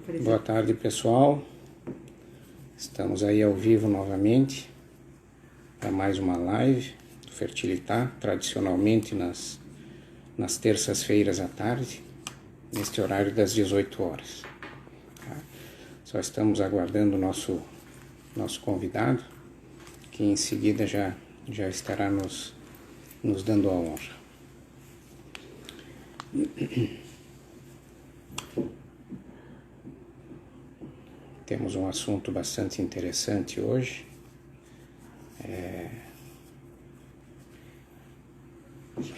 Boa tarde, pessoal. Estamos aí ao vivo novamente para mais uma live do Fertilitar, tradicionalmente nas terças-feiras à tarde, neste horário das 18 horas. Tá? Só estamos aguardando o nosso convidado, que em seguida já estará nos dando a honra. Temos um assunto bastante interessante hoje,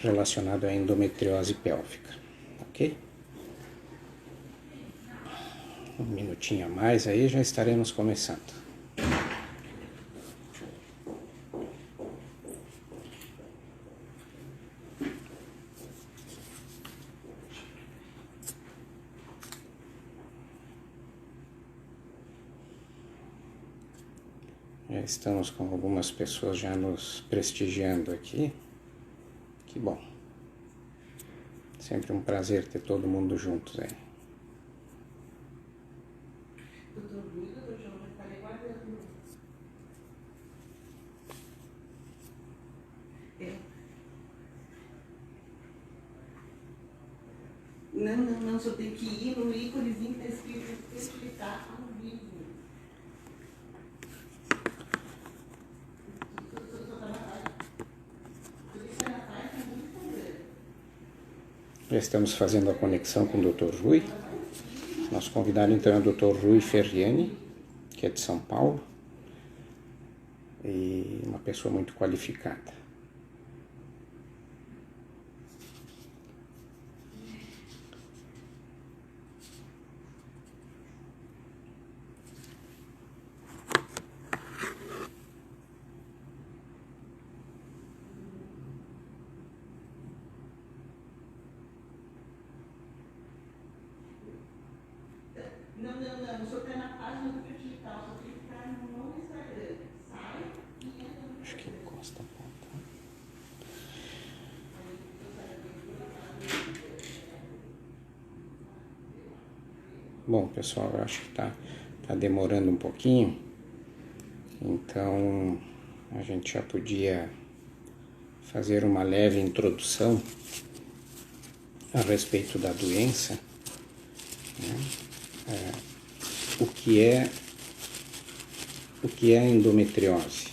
relacionado à endometriose pélvica, ok? Um minutinho a mais aí, já estaremos começando. Já estamos com algumas pessoas já nos prestigiando aqui. Que bom. Sempre um prazer ter todo mundo juntos aí. Doutor Rui, doutor João, já estarei aguardando. Não, só tem que ir no íconezinho que está escrito Fertilitar ao vivo. Já estamos fazendo a conexão com o Dr. Rui. Nosso convidado então é o Dr. Rui Ferriani, que é de São Paulo, e uma pessoa muito qualificada. Não, o senhor está na página do Fertilitar, só clicar no Instagram, sai e entra no... Acho que encosta a ponta. Bom, pessoal, eu acho que tá demorando um pouquinho, então a gente já podia fazer uma leve introdução a respeito da doença, né? O que é a endometriose?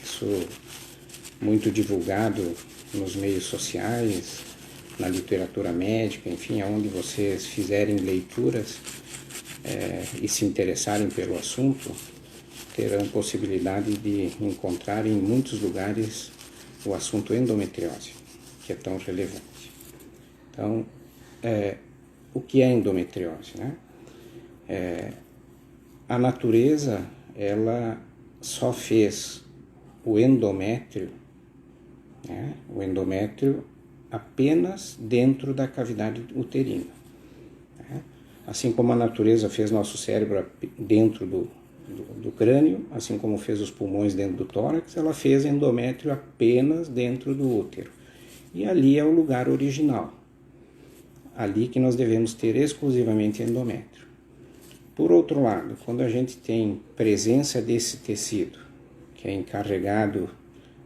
Isso muito divulgado nos meios sociais, na literatura médica, enfim, aonde vocês fizerem leituras e se interessarem pelo assunto, terão possibilidade de encontrar em muitos lugares o assunto endometriose, que é tão relevante. Então, o que é endometriose, né? A natureza, ela só fez o endométrio, né? O endométrio apenas dentro da cavidade uterina, né? Assim como a natureza fez nosso cérebro dentro do crânio, assim como fez os pulmões dentro do tórax, ela fez endométrio apenas dentro do útero. E ali é o lugar original. Ali que nós devemos ter exclusivamente endométrio. Por outro lado, quando a gente tem presença desse tecido, que é encarregado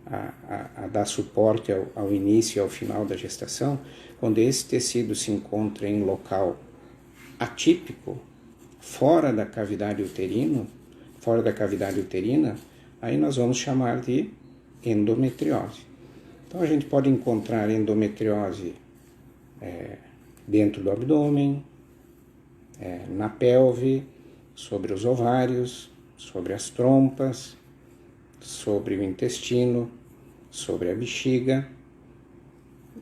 a dar suporte ao início e ao final da gestação, quando esse tecido se encontra em local atípico, fora da cavidade uterina, aí nós vamos chamar de endometriose. Então a gente pode encontrar endometriose dentro do abdômen, na pelve, sobre os ovários, sobre as trompas, sobre o intestino, sobre a bexiga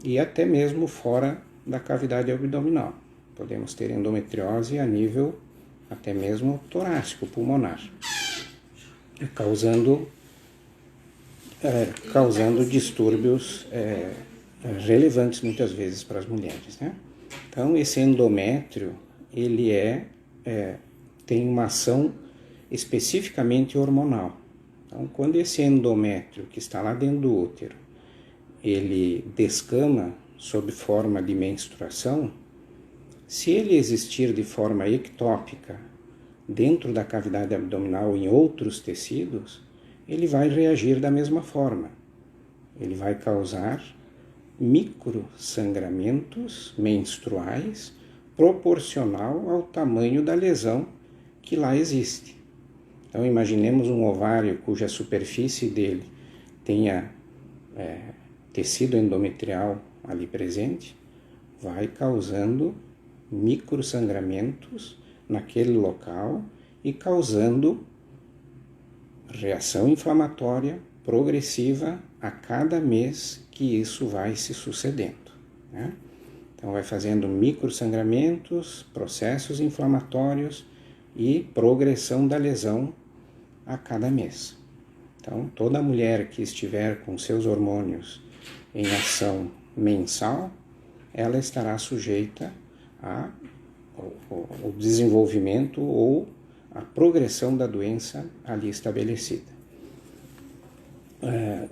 e até mesmo fora da cavidade abdominal. Podemos ter endometriose a nível até mesmo torácico, pulmonar, causando distúrbios relevantes muitas vezes para as mulheres, né? Então, esse endométrio, ele tem uma ação especificamente hormonal. Então, quando esse endométrio que está lá dentro do útero, ele descama sob forma de menstruação, Se ele existir de forma ectópica dentro da cavidade abdominal em outros tecidos, ele vai reagir da mesma forma. Ele vai causar microsangramentos menstruais proporcional ao tamanho da lesão que lá existe. Então imaginemos um ovário cuja superfície dele tenha tecido endometrial ali presente, vai causando microsangramentos naquele local e causando reação inflamatória progressiva a cada mês que isso vai se sucedendo, né? Então vai fazendo microsangramentos, processos inflamatórios e progressão da lesão a cada mês. Então toda mulher que estiver com seus hormônios em ação mensal, ela estará sujeita ao desenvolvimento ou a progressão da doença ali estabelecida.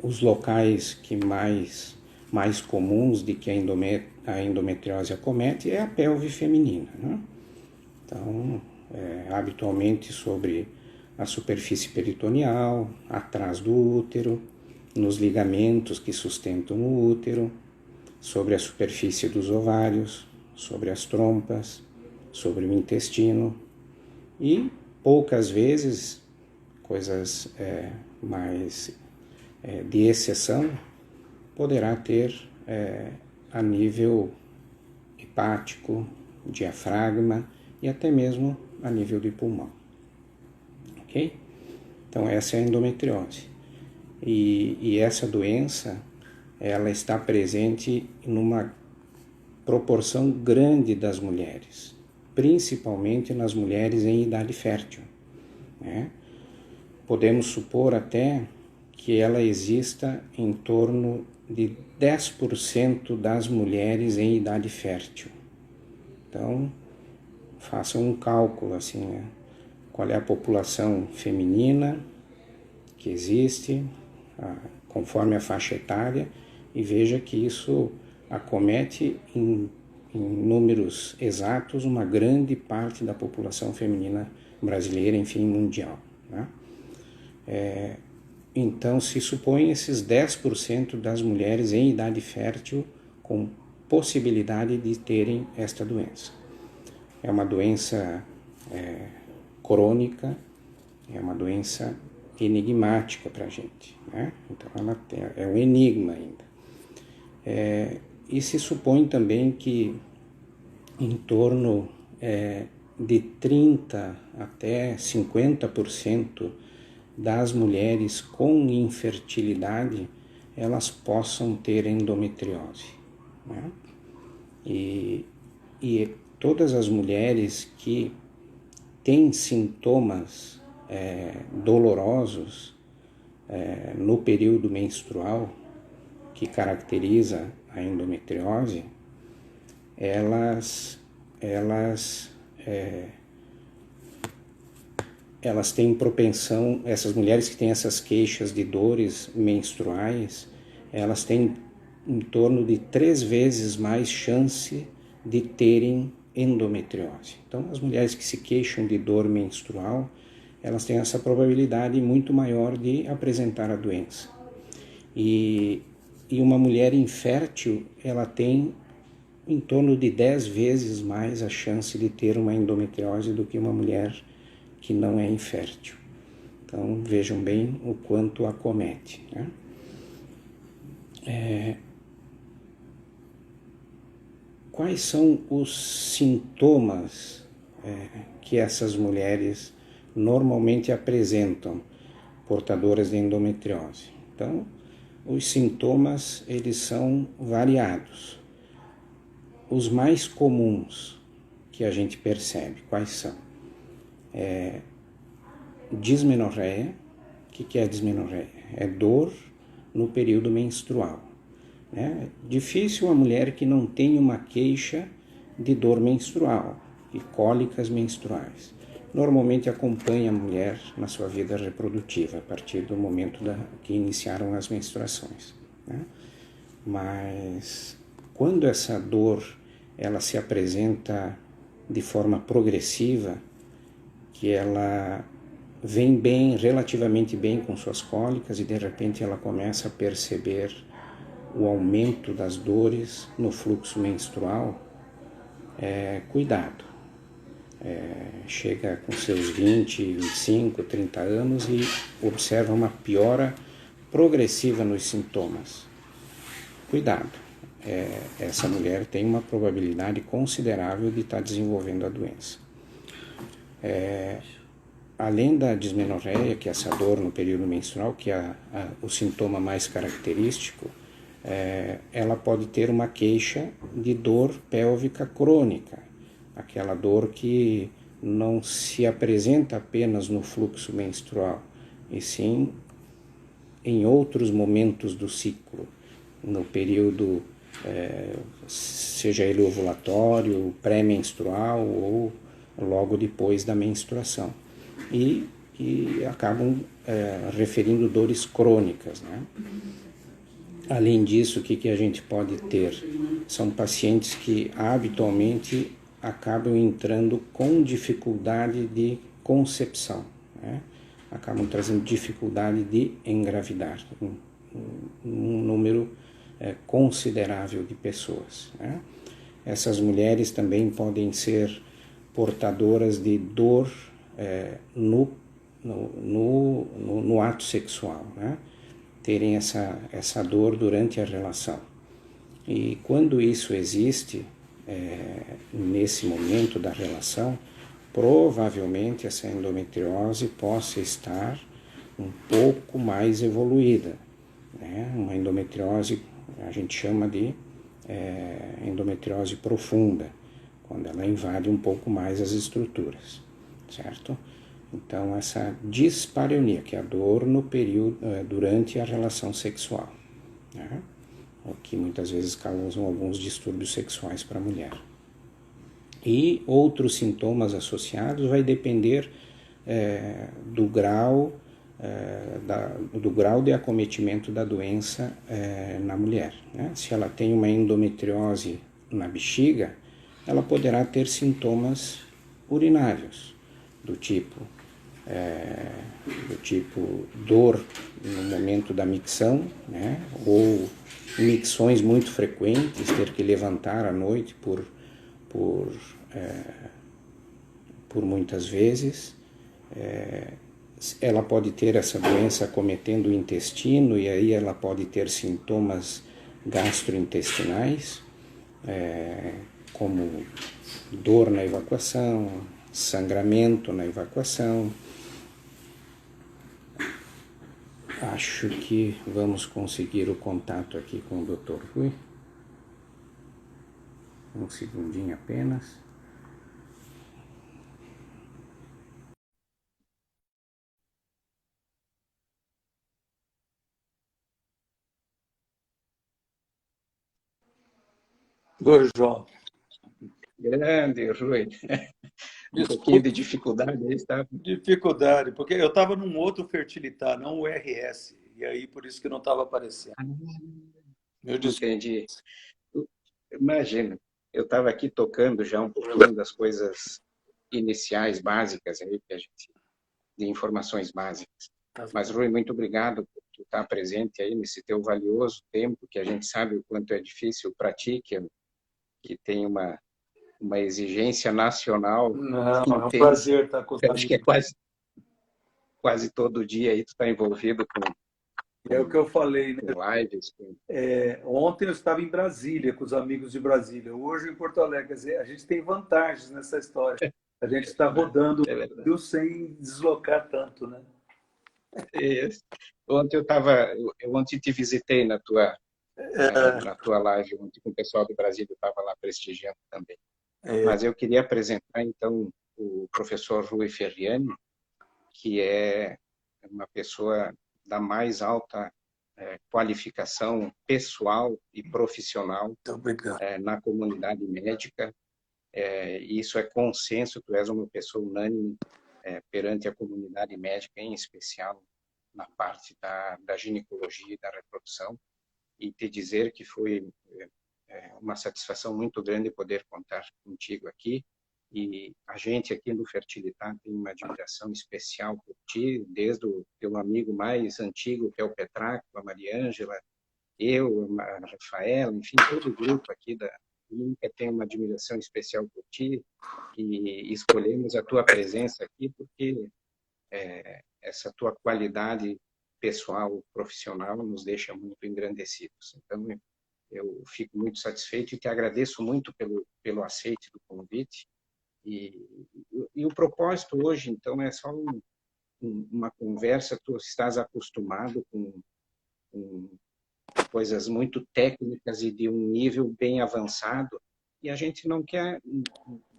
Os locais que mais comuns de que a endometriose acomete é a pelve feminina, né? Então, habitualmente sobre a superfície peritoneal, atrás do útero, nos ligamentos que sustentam o útero, sobre a superfície dos ovários, sobre as trompas, sobre o intestino e poucas vezes, coisas mais de exceção, poderá ter a nível hepático, diafragma e até mesmo a nível de pulmão. Ok? Então essa é a endometriose. E essa doença, ela está presente numa proporção grande das mulheres, principalmente nas mulheres em idade fértil, né? Podemos supor até que ela exista em torno de 10% das mulheres em idade fértil. Então, façam um cálculo assim, né? Qual é a população feminina que existe, conforme a faixa etária, e veja que isso acomete em números exatos uma grande parte da população feminina brasileira, enfim, mundial, né? Então se supõe esses 10% das mulheres em idade fértil com possibilidade de terem esta doença. É uma doença crônica, é uma doença enigmática para a gente, né? Então ela é um enigma ainda. E se supõe também que em torno de 30% até 50% das mulheres com infertilidade, elas possam ter endometriose, né? E todas as mulheres que têm sintomas dolorosos no período menstrual, que caracteriza a endometriose, elas têm propensão, essas mulheres que têm essas queixas de dores menstruais, elas têm em torno de 3 vezes mais chance de terem endometriose. Então, as mulheres que se queixam de dor menstrual, elas têm essa probabilidade muito maior de apresentar a doença. E uma mulher infértil, ela tem em torno de 10 vezes mais a chance de ter uma endometriose do que uma mulher que não é infértil. Então vejam bem o quanto acomete, né? Quais são os sintomas que essas mulheres normalmente apresentam, portadoras de endometriose? Então, os sintomas, eles são variados. Os mais comuns que a gente percebe, quais são? Dismenorreia. O que é dismenorreia? É dor no período menstrual, né? Difícil a mulher que não tem uma queixa de dor menstrual e cólicas menstruais. Normalmente acompanha a mulher na sua vida reprodutiva, a partir do momento que iniciaram as menstruações, né? Mas quando essa dor ela se apresenta de forma progressiva, que ela vem bem, relativamente bem com suas cólicas e de repente ela começa a perceber o aumento das dores no fluxo menstrual, cuidado. Chega com seus 20, 25, 30 anos e observa uma piora progressiva nos sintomas. Cuidado, essa mulher tem uma probabilidade considerável de estar desenvolvendo a doença. Além da dismenorreia, que é essa dor no período menstrual, que é o sintoma mais característico, ela pode ter uma queixa de dor pélvica crônica, aquela dor que não se apresenta apenas no fluxo menstrual, e sim em outros momentos do ciclo, no período, seja ele ovulatório, pré-menstrual ou logo depois da menstruação. E acabam referindo dores crônicas, né? Além disso, o que a gente pode ter? São pacientes que habitualmente acabam entrando com dificuldade de concepção, né? Acabam trazendo dificuldade de engravidar, um número considerável de pessoas, né? Essas mulheres também podem ser portadoras de dor no ato sexual, né? Terem essa dor durante a relação. E quando isso existe, nesse momento da relação, provavelmente essa endometriose possa estar um pouco mais evoluída, né? Uma endometriose, a gente chama de endometriose profunda, quando ela invade um pouco mais as estruturas, certo? Então, essa dispareunia, que é a dor no período, durante a relação sexual, né? O que muitas vezes causam alguns distúrbios sexuais para a mulher. E outros sintomas associados vai depender do grau de acometimento da doença na mulher, né? Se ela tem uma endometriose na bexiga, ela poderá ter sintomas urinários, do tipo dor no momento da micção, né? Ou micções muito frequentes, ter que levantar à noite por muitas vezes. Ela pode ter essa doença acometendo o intestino e aí ela pode ter sintomas gastrointestinais, como dor na evacuação, sangramento na evacuação. Acho que vamos conseguir o contato aqui com o Dr. Rui. Um segundinho apenas. Oi, João. Grande, Rui. Um pouquinho de Desculpe, dificuldade aí, está? dificuldade, porque eu estava num outro fertilitar, não o RS, e aí por isso que não estava aparecendo. Meu desculpe. Entendi. Imagina, eu estava aqui tocando já um pouquinho das coisas iniciais, básicas, aí, que a gente, de informações básicas. Mas, Rui, muito obrigado por tu estar presente aí nesse teu valioso tempo, que a gente sabe o quanto é difícil para ti, que tem uma exigência nacional Não, é um intensa. prazer estar com os Eu acho que é amigos. quase todo dia aí tu está envolvido É o que eu falei, né? com lives. Ontem eu estava em Brasília com os amigos de Brasília, hoje em Porto Alegre. Quer dizer, a gente tem vantagens nessa história. A gente está rodando É o verdade. Brasil sem deslocar tanto, né? Isso. Eu ontem te visitei na tua live, ontem com o pessoal do Brasil, eu estava lá prestigiando também. Mas eu queria apresentar, então, o professor Rui Ferriani, que é uma pessoa da mais alta qualificação pessoal e profissional Muito obrigado. na comunidade médica. E isso é consenso, tu és uma pessoa unânime perante a comunidade médica, em especial na parte da ginecologia e da reprodução, e te dizer que foi uma satisfação muito grande poder contar contigo aqui E a gente aqui no Fertilitar tem uma admiração especial por ti, desde o teu amigo mais antigo, que é o Petraco, a Mariângela, eu, a Rafaela, enfim, todo o grupo aqui da clínica tem uma admiração especial por ti e escolhemos a tua presença aqui porque essa tua qualidade pessoal, profissional, nos deixa muito engrandecidos. Então, eu fico muito satisfeito e te agradeço muito pelo aceite do convite. E o propósito hoje, então, é só uma conversa. Tu estás acostumado com coisas muito técnicas e de um nível bem avançado, e a gente não quer,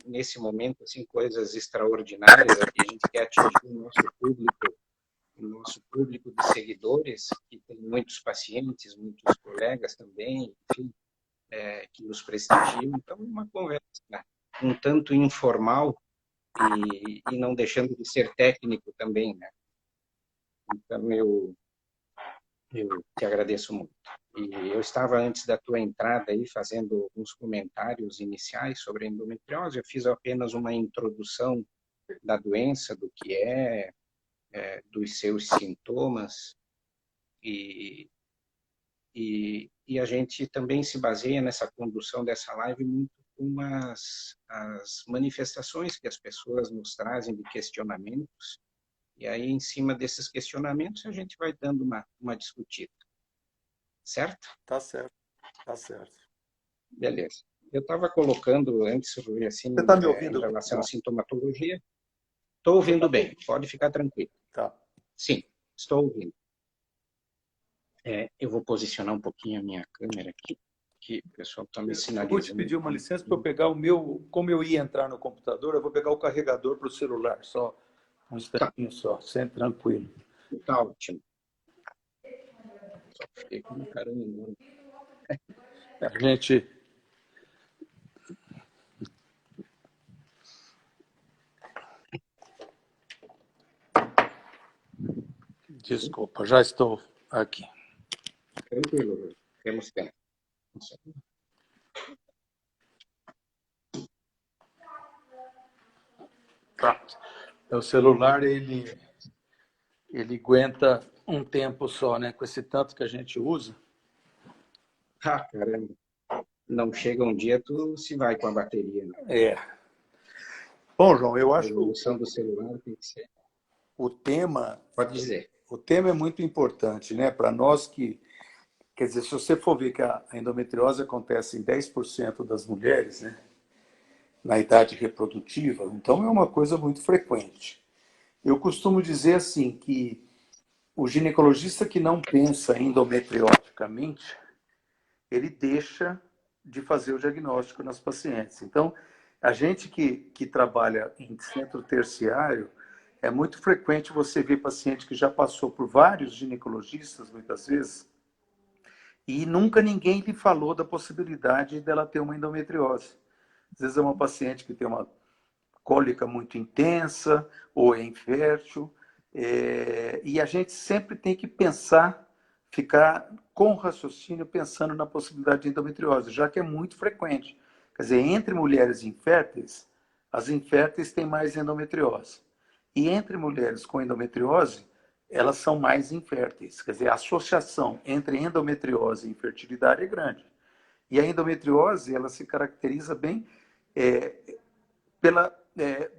nesse momento, assim, coisas extraordinárias. Aqui a gente quer atingir o nosso público de seguidores, que tem muitos pacientes, muitos colegas também, enfim, que nos prestigiam. Então, uma conversa um tanto informal e não deixando de ser técnico também, né? Então, eu te agradeço muito. E eu estava, antes da tua entrada aí, fazendo alguns comentários iniciais sobre a endometriose. Eu fiz apenas uma introdução da doença, do que dos seus sintomas, e a gente também se baseia nessa condução dessa live muito com as manifestações que as pessoas nos trazem de questionamentos, e aí, em cima desses questionamentos, a gente vai dando uma discutida. Certo? Tá certo, tá certo. Beleza. Eu estava colocando antes, Rui, assim, Você está me em ouvindo? relação à sintomatologia. Estou ouvindo bem, pode ficar tranquilo. Tá. Sim, estou ouvindo. Eu vou posicionar um pouquinho a minha câmera aqui, que o pessoal está me sinalizando. Eu vou te pedir uma licença para eu pegar o meu... Como eu ia entrar no computador, eu vou pegar o carregador para o celular, só um instantinho só, sempre tranquilo. Tá ótimo. Só fiquei com uma cara enorme. A gente... Desculpa, já estou aqui. Tranquilo, Rui. Temos tempo. Pronto. O celular, ele aguenta um tempo só, né? Com esse tanto que a gente usa. Ah, caramba. Não chega um dia, tu se vai com a bateria. Né? Bom, João, eu A acho evolução do celular tem que ser. O tema... Pode dizer. O tema é muito importante, né? Para nós que... Quer dizer, se você for ver que a endometriose acontece em 10% das mulheres, né? Na idade reprodutiva, então é uma coisa muito frequente. Eu costumo dizer assim que o ginecologista que não pensa endometrioticamente, ele deixa de fazer o diagnóstico nas pacientes. Então, a gente que trabalha em centro terciário, é muito frequente você ver paciente que já passou por vários ginecologistas, muitas vezes, e nunca ninguém lhe falou da possibilidade dela ter uma endometriose. Às vezes é uma paciente que tem uma cólica muito intensa ou é infértil, e a gente sempre tem que pensar, ficar com o raciocínio pensando na possibilidade de endometriose, já que é muito frequente. Quer dizer, entre mulheres inférteis, as inférteis têm mais endometriose. E entre mulheres com endometriose, elas são mais inférteis. Quer dizer, a associação entre endometriose e infertilidade é grande. E a endometriose, ela se caracteriza bem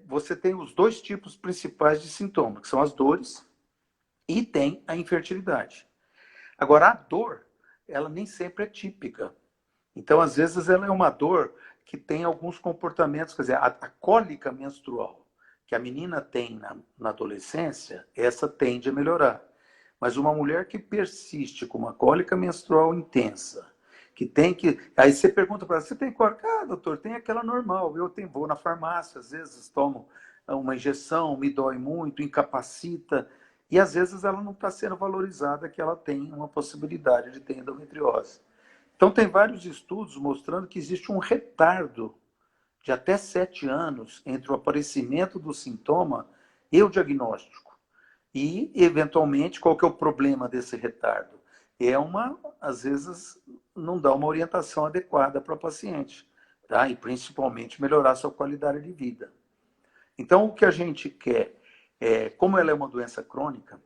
você tem os dois tipos principais de sintomas, que são as dores e tem a infertilidade. Agora, a dor, ela nem sempre é típica. Então, às vezes, ela é uma dor que tem alguns comportamentos, quer dizer, a cólica menstrual que a menina tem na adolescência, essa tende a melhorar. Mas uma mulher que persiste com uma cólica menstrual intensa, que tem que... Aí você pergunta para ela, você tem cólica? Ah, doutor, tem aquela normal. Vou na farmácia, às vezes tomo uma injeção, me dói muito, incapacita. E às vezes ela não está sendo valorizada que ela tem uma possibilidade de ter endometriose. Então tem vários estudos mostrando que existe um retardo de até 7 anos entre o aparecimento do sintoma e o diagnóstico. E, eventualmente, qual que é o problema desse retardo? Às vezes, não dá uma orientação adequada para o paciente. tá? E principalmente melhorar a sua qualidade de vida. Então, o que a gente quer, como ela é uma doença crônica,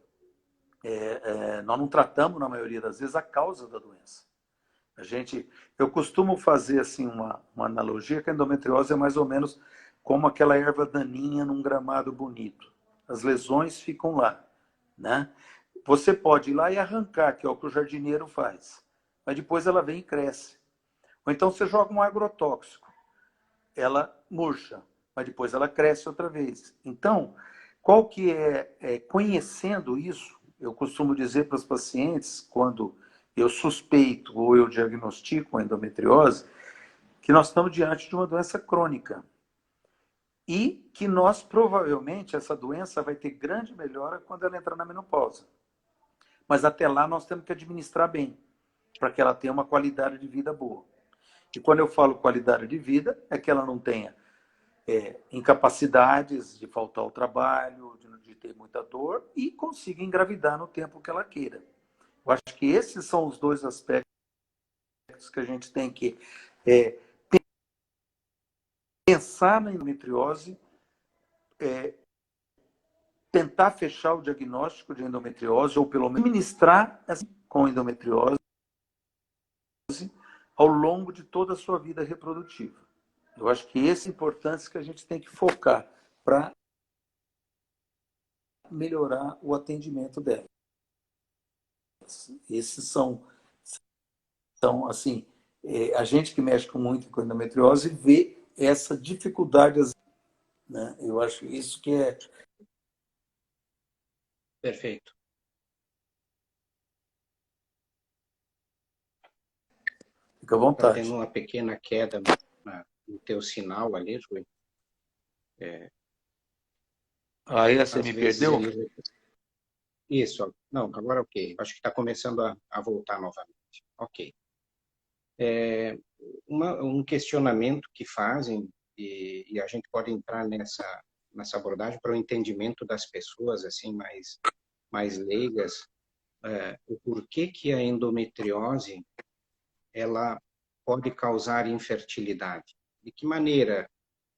nós não tratamos, na maioria das vezes, a causa da doença. Eu costumo fazer assim uma analogia que a endometriose é mais ou menos como aquela erva daninha num gramado bonito. As lesões ficam lá, né? Você pode ir lá e arrancar, que é o que o jardineiro faz, mas depois ela vem e cresce. Ou então você joga um agrotóxico, ela murcha, mas depois ela cresce outra vez. Então, qual que conhecendo isso, eu costumo dizer para os pacientes, quando eu suspeito ou eu diagnostico a endometriose, que nós estamos diante de uma doença crônica e que nós, provavelmente, essa doença vai ter grande melhora quando ela entrar na menopausa. Mas até lá nós temos que administrar bem, para que ela tenha uma qualidade de vida boa. E quando eu falo qualidade de vida, é que ela não tenha incapacidades de faltar ao trabalho, de ter muita dor e consiga engravidar no tempo que ela queira. Eu acho que esses são os dois aspectos que a gente tem que pensar na endometriose, tentar fechar o diagnóstico de endometriose, ou pelo menos administrar com endometriose ao longo de toda a sua vida reprodutiva. Eu acho que esses são importantes que a gente tem que focar para melhorar o atendimento dela. Esses são assim, a gente que mexe muito com endometriose vê essa dificuldade, né? Eu acho isso que é... Perfeito. Fica à Está tendo vontade. uma pequena queda no teu sinal ali, Rui. Aí você Às me vezes perdeu? ele... Isso, não, agora ok. Acho que está começando a voltar novamente. Ok. Um questionamento que fazem, e a gente pode entrar nessa abordagem para o entendimento das pessoas assim mais leigas, o porquê que a endometriose ela pode causar infertilidade. De que maneira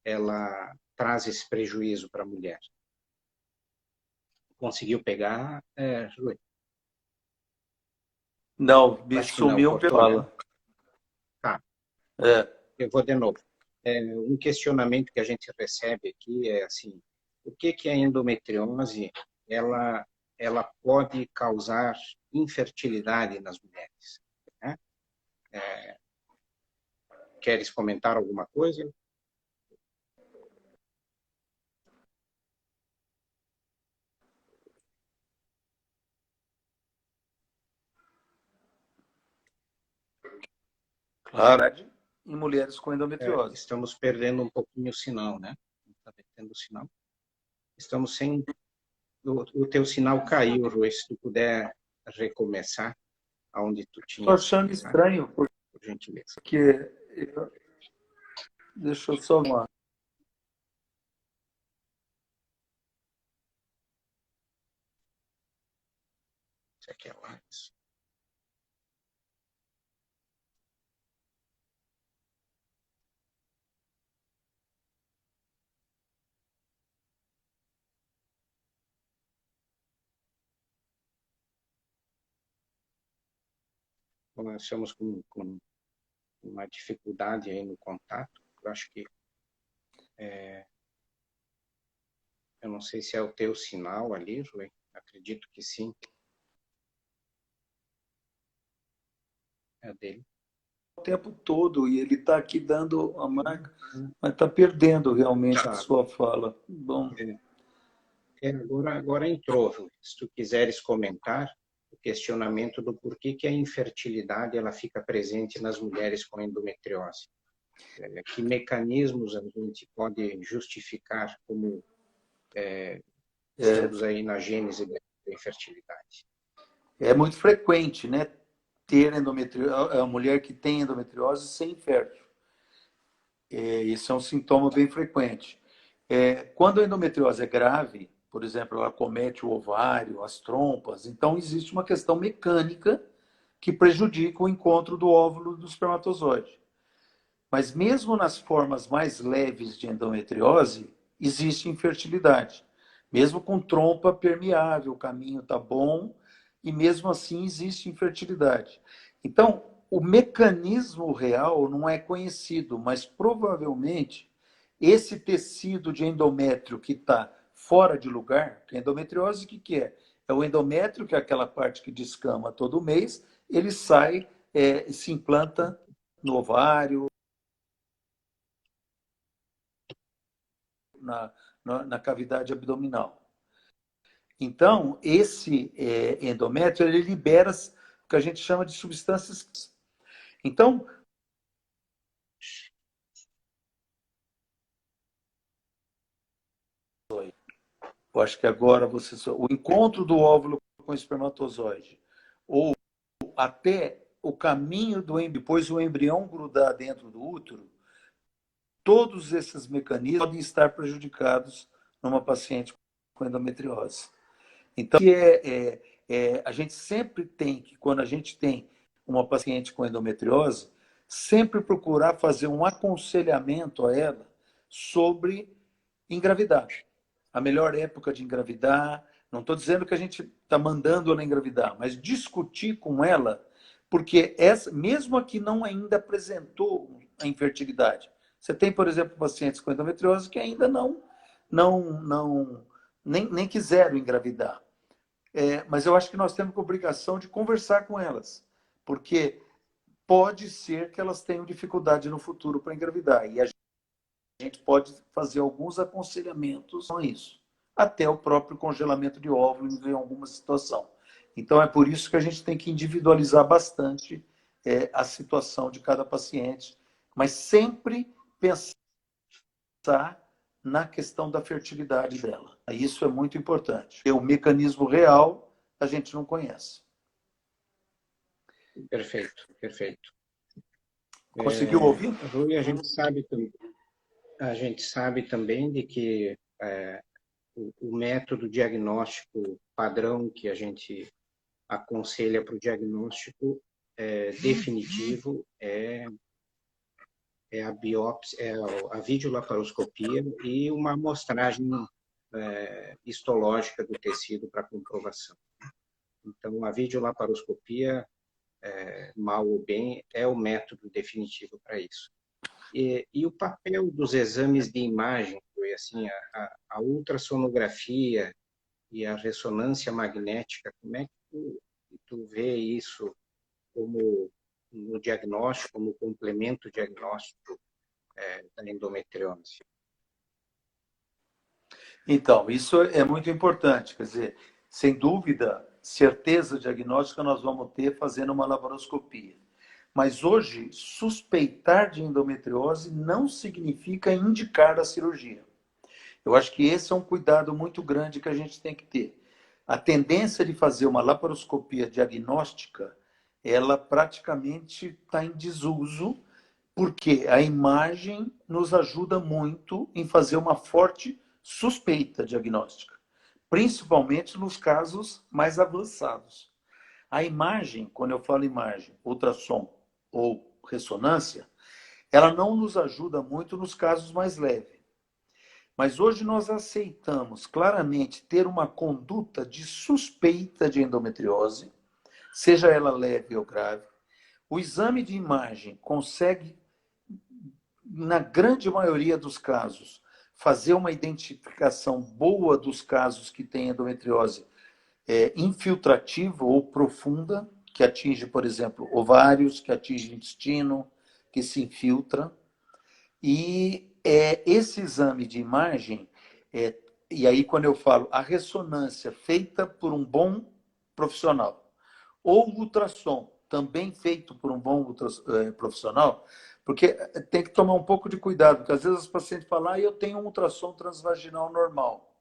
ela traz esse prejuízo para a mulher? Conseguiu pegar, Rui? Não, me Acho que não, sumiu pela cortou, né? fala. Tá, É. eu vou de novo. Um questionamento que a gente recebe aqui é assim, o que a endometriose ela pode causar infertilidade nas mulheres, né? Queres comentar alguma coisa? Claro, em mulheres com endometriose. Estamos perdendo um pouquinho o sinal, né? Não está tendo o sinal. Estamos sem... O teu sinal caiu, Rui. Se tu puder recomeçar aonde tu Estou tinhas achando parado, estranho, por gentileza. porque deixa eu só uma. Isso aqui é mais. Nós estamos com uma dificuldade aí no contato. Eu acho que eu não sei se é o teu sinal ali, Rui. Acredito que sim. É dele. O tempo todo e ele está aqui dando a marca, mas está perdendo realmente a Tá. sua fala. Bom, Agora entrou, Rui. Se tu quiseres comentar o questionamento do porquê que a infertilidade ela fica presente nas mulheres com endometriose. Que mecanismos a gente pode justificar como estudos aí na gênese da infertilidade? é muito frequente, né? Ter endometriose, a mulher que tem endometriose ser infértil. Isso é um sintoma bem frequente. Quando a endometriose é grave, por exemplo, ela comete o ovário, as trompas, então existe uma questão mecânica que prejudica o encontro do óvulo do espermatozoide. Mas mesmo nas formas mais leves de endometriose, existe infertilidade. Mesmo com trompa permeável, o caminho está bom, e mesmo assim existe infertilidade. Então, o mecanismo real não é conhecido, mas provavelmente esse tecido de endométrio que está fora de lugar, que a endometriose, o que é? É o endométrio, que é aquela parte que descama todo mês, ele sai, se implanta no ovário, na cavidade abdominal. Então, esse endométrio, ele libera o que a gente chama de substâncias. Então, eu acho que agora o encontro do óvulo com o espermatozoide, ou até o caminho do embrião, depois o embrião grudar dentro do útero, todos esses mecanismos podem estar prejudicados numa paciente com endometriose. Então, a gente sempre tem que, quando a gente tem uma paciente com endometriose, sempre procurar fazer um aconselhamento a ela sobre engravidar. A melhor época de engravidar. Não estou dizendo que a gente está mandando ela engravidar, mas discutir com ela, porque mesmo a que não ainda apresentou a infertilidade. Você tem, por exemplo, pacientes com endometriose que ainda nem quiseram engravidar. Mas eu acho que nós temos a obrigação de conversar com elas, porque pode ser que elas tenham dificuldade no futuro para engravidar. E a gente pode fazer alguns aconselhamentos com isso, até o próprio congelamento de óvulos em alguma situação. Então, é por isso que a gente tem que individualizar bastante a situação de cada paciente, mas sempre pensar na questão da fertilidade dela. Isso é muito importante. O mecanismo real a gente não conhece. Perfeito, perfeito. Conseguiu ouvir? Rui, a gente sabe também de que o método diagnóstico padrão que a gente aconselha para o diagnóstico definitivo é a biópsia, a videolaparoscopia e uma amostragem histológica do tecido para comprovação. Então, a videolaparoscopia, mal ou bem, é o método definitivo para isso. E o papel dos exames de imagem, assim, a ultrassonografia e a ressonância magnética, como é que tu vê isso como no diagnóstico, como complemento diagnóstico da endometriose? Então, isso é muito importante. Quer dizer, sem dúvida, certeza diagnóstica nós vamos ter fazendo uma laparoscopia. Mas hoje, suspeitar de endometriose não significa indicar a cirurgia. Eu acho que esse é um cuidado muito grande que a gente tem que ter. A tendência de fazer uma laparoscopia diagnóstica, ela praticamente está em desuso, porque a imagem nos ajuda muito em fazer uma forte suspeita diagnóstica, principalmente nos casos mais avançados. A imagem, quando eu falo imagem, ultrassom ou ressonância, ela não nos ajuda muito nos casos mais leves. Mas hoje nós aceitamos claramente ter uma conduta de suspeita de endometriose, seja ela leve ou grave. O exame de imagem consegue, na grande maioria dos casos, fazer uma identificação boa dos casos que têm endometriose infiltrativa ou profunda, que atinge, por exemplo, ovários, que atinge intestino, que se infiltra. E esse exame de imagem, e aí quando eu falo a ressonância feita por um bom profissional, ou o ultrassom, também feito por um bom profissional, porque tem que tomar um pouco de cuidado, porque às vezes os pacientes falam, eu tenho um ultrassom transvaginal normal.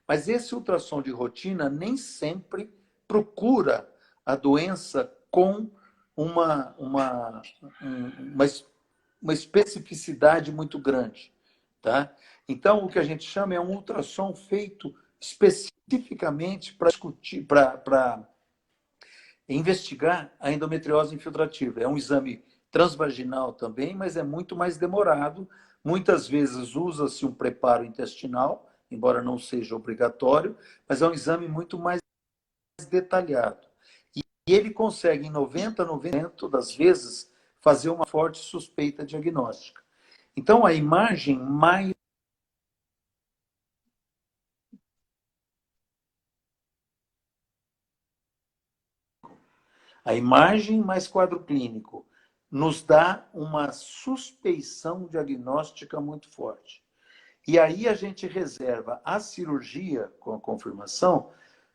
Mas esse ultrassom de rotina nem sempre procura a doença com uma especificidade muito grande. Tá? Então, o que a gente chama é um ultrassom feito especificamente para discutir, para investigar a endometriose infiltrativa. É um exame transvaginal também, mas é muito mais demorado. Muitas vezes usa-se um preparo intestinal, embora não seja obrigatório, mas é um exame muito mais detalhado. E ele consegue, em 90% das vezes, fazer uma forte suspeita diagnóstica. Então, a imagem mais quadro clínico nos dá uma suspeição diagnóstica muito forte. E aí a gente reserva a cirurgia com a confirmação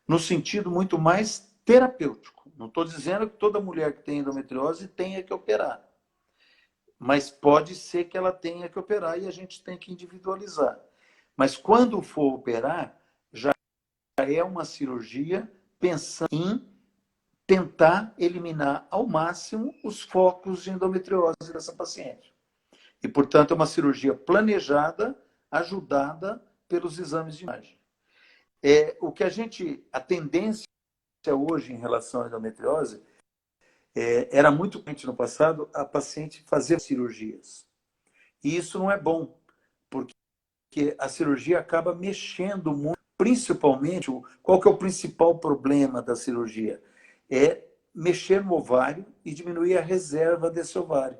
no sentido muito mais terapêutico. Não estou dizendo que toda mulher que tem endometriose tenha que operar, mas pode ser que ela tenha que operar e a gente tem que individualizar. Mas quando for operar, já é uma cirurgia pensando em tentar eliminar ao máximo os focos de endometriose dessa paciente. E, portanto, é uma cirurgia planejada, ajudada pelos exames de imagem. A tendência hoje em relação à endometriose era muito frequente no passado a paciente fazer cirurgias. E isso não é bom, porque a cirurgia acaba mexendo muito, principalmente, qual que é o principal problema da cirurgia? É mexer no ovário e diminuir a reserva desse ovário.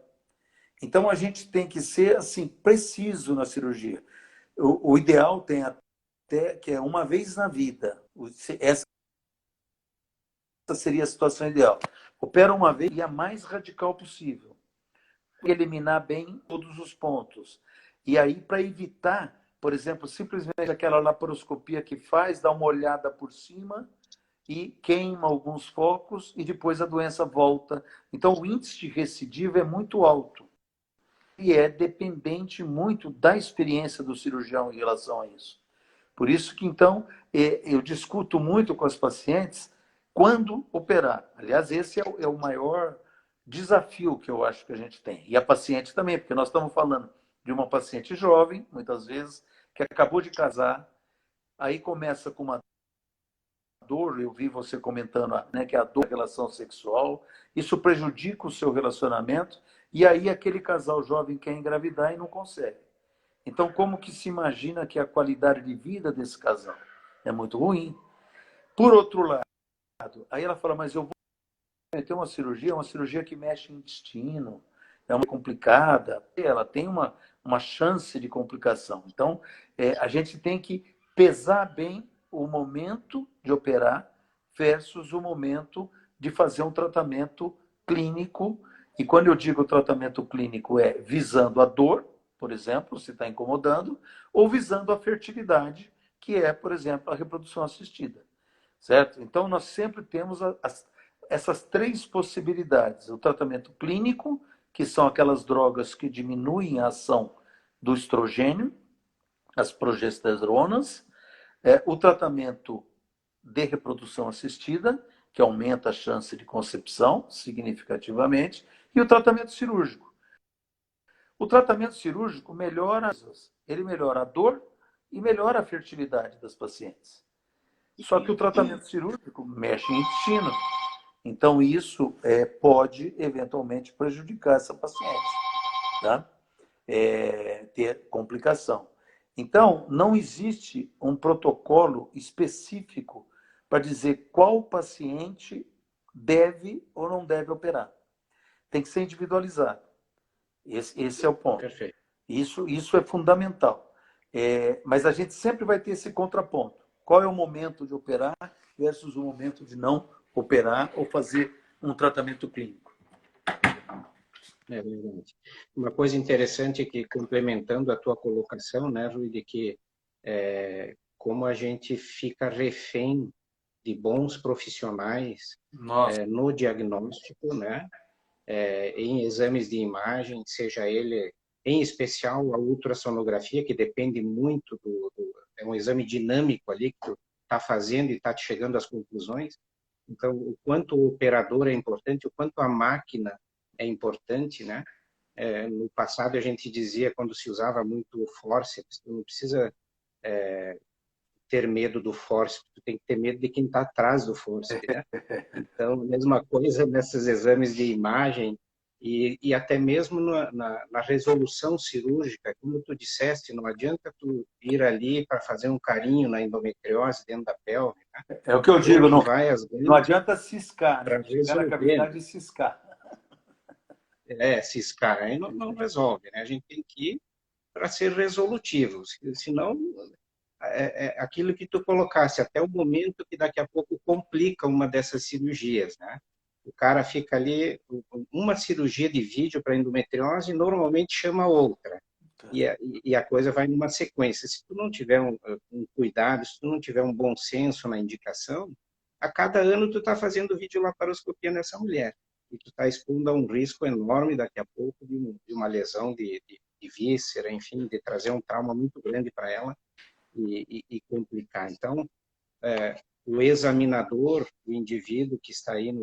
Então, a gente tem que ser assim preciso na cirurgia. O ideal tem até que é uma vez na vida. Essa seria a situação ideal. Opera uma vez e a mais radical possível. Eliminar bem todos os pontos. E aí, para evitar, por exemplo, simplesmente aquela laparoscopia que faz, dá uma olhada por cima e queima alguns focos e depois a doença volta. Então, o índice de recidiva é muito alto. E é dependente muito da experiência do cirurgião em relação a isso. Por isso que, então, eu discuto muito com as pacientes quando operar. Aliás, esse é o maior desafio que eu acho que a gente tem. E a paciente também, porque nós estamos falando de uma paciente jovem, muitas vezes, que acabou de casar, aí começa com uma dor, eu vi você comentando, né, que é a dor da relação sexual, isso prejudica o seu relacionamento, e aí aquele casal jovem quer engravidar e não consegue. Então, como que se imagina que a qualidade de vida desse casal é muito ruim? Por outro lado, aí ela fala, mas eu vou ter uma cirurgia que mexe em intestino, é uma complicada, ela tem uma chance de complicação. Então, a gente tem que pesar bem o momento de operar versus o momento de fazer um tratamento clínico. E quando eu digo tratamento clínico, é visando a dor, por exemplo, se está incomodando, ou visando a fertilidade, que é, por exemplo, a reprodução assistida. Certo? Então, nós sempre temos essas três possibilidades. O tratamento clínico, que são aquelas drogas que diminuem a ação do estrogênio, as progesteronas, o tratamento de reprodução assistida, que aumenta a chance de concepção significativamente, e o tratamento cirúrgico. O tratamento cirúrgico ele melhora a dor e melhora a fertilidade das pacientes. Só que o tratamento cirúrgico mexe em intestino. Então, isso pode, eventualmente, prejudicar essa paciente, tá? Ter complicação. Então, não existe um protocolo específico para dizer qual paciente deve ou não deve operar. Tem que ser individualizado. Esse é o ponto. Perfeito. Isso é fundamental. Mas a gente sempre vai ter esse contraponto. Qual é o momento de operar versus o momento de não operar ou fazer um tratamento clínico? É verdade. Uma coisa interessante é que, complementando a tua colocação, né, Rui, de que como a gente fica refém de bons profissionais no diagnóstico, né, em exames de imagem, seja ele, em especial, a ultrassonografia, que depende muito é um exame dinâmico ali que tu está fazendo e está te chegando às conclusões. Então, o quanto o operador é importante, o quanto a máquina é importante, né? No passado a gente dizia, quando se usava muito o forceps, tu não precisa ter medo do forceps, tu tem que ter medo de quem está atrás do forceps, né? Então, mesma coisa nesses exames de imagem E até mesmo na resolução cirúrgica, como tu disseste, não adianta tu ir ali para fazer um carinho na endometriose dentro da pelve, né? É o que eu Ou digo, tu não, vai às não grandes adianta ciscar, para né? Chegar na resolver, né? cavidade e ciscar. Ciscar, aí não resolve, né? A gente tem que ir para ser resolutivo, senão aquilo que tu colocasse até o momento que daqui a pouco complica uma dessas cirurgias, né? O cara fica ali, uma cirurgia de vídeo para endometriose normalmente chama outra. E a coisa vai numa sequência. Se tu não tiver um cuidado, se tu não tiver um bom senso na indicação, a cada ano tu está fazendo videolaparoscopia nessa mulher. E tu está expondo a um risco enorme daqui a pouco de uma lesão de víscera, enfim, de trazer um trauma muito grande para ela e complicar. Então, o examinador, o indivíduo que está aí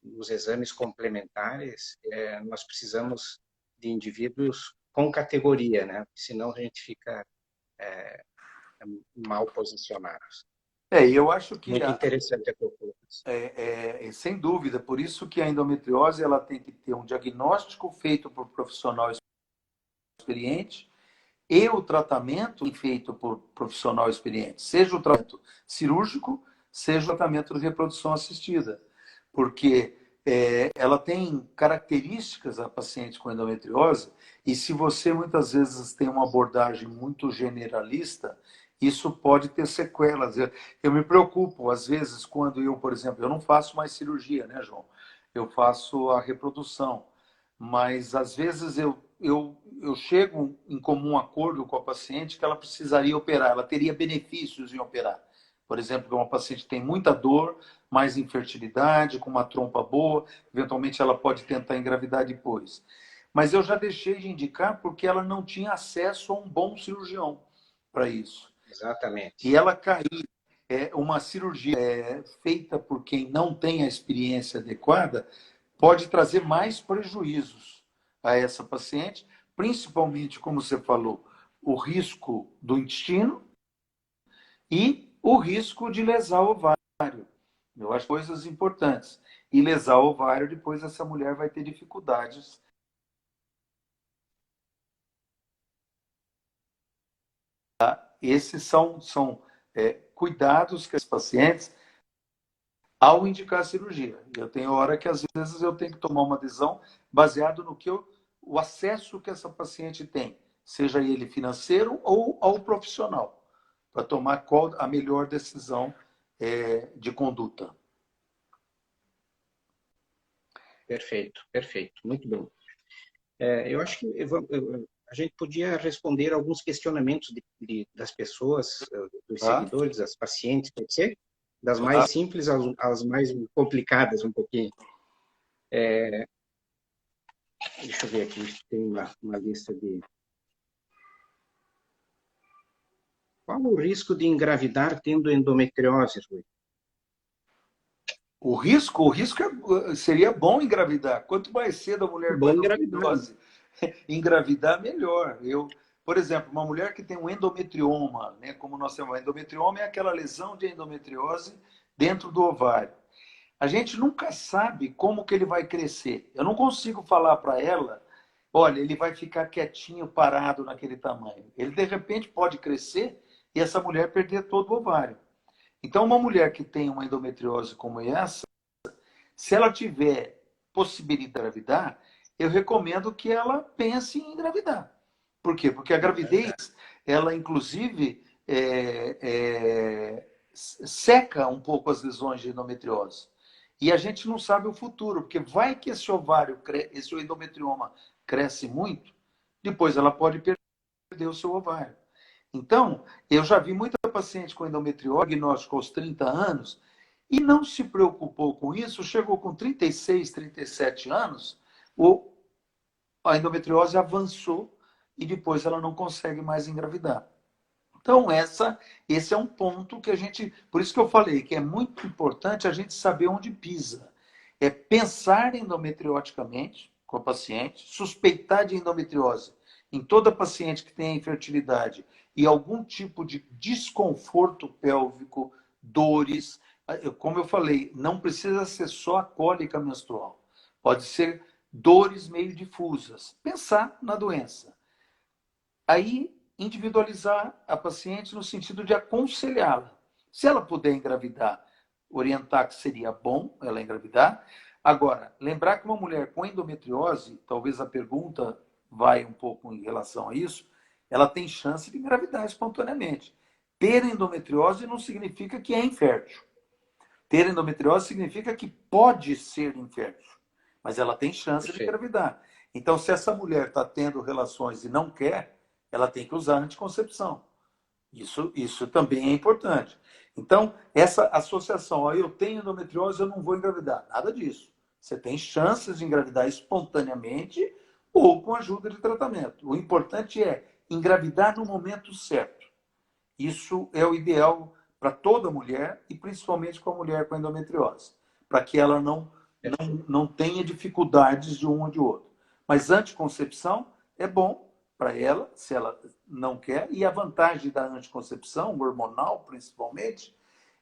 nos exames complementares, nós precisamos de indivíduos com categoria, né? Senão a gente fica mal posicionados. Eu acho que Muito interessante a tua colocação. sem dúvida, por isso que a endometriose ela tem que ter um diagnóstico feito por profissional experiente e o tratamento feito por profissional experiente, seja o tratamento cirúrgico, seja o tratamento de reprodução assistida, porque ela tem características a paciente com endometriose e se você muitas vezes tem uma abordagem muito generalista, isso pode ter sequelas. Eu me preocupo às vezes quando eu, por exemplo, eu não faço mais cirurgia, né, João? Eu faço a reprodução, mas às vezes eu chego em comum acordo com a paciente que ela precisaria operar, ela teria benefícios em operar. Por exemplo, uma paciente que tem muita dor, mais infertilidade, com uma trompa boa, eventualmente ela pode tentar engravidar depois. Mas eu já deixei de indicar porque ela não tinha acesso a um bom cirurgião para isso. Exatamente. E ela cair uma cirurgia feita por quem não tem a experiência adequada pode trazer mais prejuízos a essa paciente, principalmente, como você falou, o risco do intestino e o risco de lesar o ovário. Eu acho coisas importantes. E lesar o ovário, depois essa mulher vai ter dificuldades. Esses são cuidados que as pacientes, ao indicar a cirurgia. Eu tenho hora que, às vezes, eu tenho que tomar uma decisão baseado no que o acesso que essa paciente tem, seja ele financeiro ou ao profissional, para tomar qual a melhor decisão de conduta. Perfeito, perfeito. Muito bom. Eu acho que a gente podia responder alguns questionamentos das pessoas, dos seguidores, das pacientes, pode ser? Das mais simples às mais complicadas, um pouquinho. Deixa eu ver aqui, tem uma lista de... Qual o risco de engravidar tendo endometriose, Rui? O risco seria bom engravidar. Quanto mais cedo a mulher com Bom engravidar. engravidar, melhor. Por exemplo, uma mulher que tem um endometrioma, né, como nós temos, endometrioma é aquela lesão de endometriose dentro do ovário. A gente nunca sabe como que ele vai crescer. Eu não consigo falar para ela, olha, ele vai ficar quietinho, parado naquele tamanho. Ele, de repente, pode crescer e essa mulher perder todo o ovário. Então, uma mulher que tem uma endometriose como essa, se ela tiver possibilidade de engravidar, eu recomendo que ela pense em engravidar. Por quê? Porque a gravidez, ela inclusive seca um pouco as lesões de endometriose. E a gente não sabe o futuro, porque vai que esse ovário, esse endometrioma cresce muito, depois ela pode perder o seu ovário. Então, eu já vi muita paciente com endometriose, diagnóstico aos 30 anos, e não se preocupou com isso, chegou com 36, 37 anos, a endometriose avançou e depois ela não consegue mais engravidar. Então, esse é um ponto que a gente... Por isso que eu falei que é muito importante a gente saber onde pisa. É pensar endometrioticamente com a paciente, suspeitar de endometriose em toda paciente que tenha infertilidade e algum tipo de desconforto pélvico, dores. Como eu falei, não precisa ser só a cólica menstrual. pode ser dores meio difusas. Pensar na doença. Aí, individualizar a paciente no sentido de aconselhá-la. Se ela puder engravidar, orientar que seria bom ela engravidar. Agora, lembrar que uma mulher com endometriose, talvez a pergunta vai um pouco em relação a isso, ela tem chance de engravidar espontaneamente. Ter endometriose não significa que é infértil. Ter endometriose significa que pode ser infértil, mas ela tem chance de Perfeito. engravidar. Então, se essa mulher está tendo relações e não quer, ela tem que usar anticoncepção. Isso também é importante. Então, essa associação, ó, eu tenho endometriose, eu não vou engravidar. Nada disso. Você tem chances de engravidar espontaneamente ou com ajuda de tratamento. O importante é engravidar no momento certo. Isso é o ideal para toda mulher e principalmente com a mulher com endometriose, para que ela não tenha dificuldades de um ou de outro. Mas anticoncepção é bom para ela, se ela não quer, e a vantagem da anticoncepção, hormonal principalmente,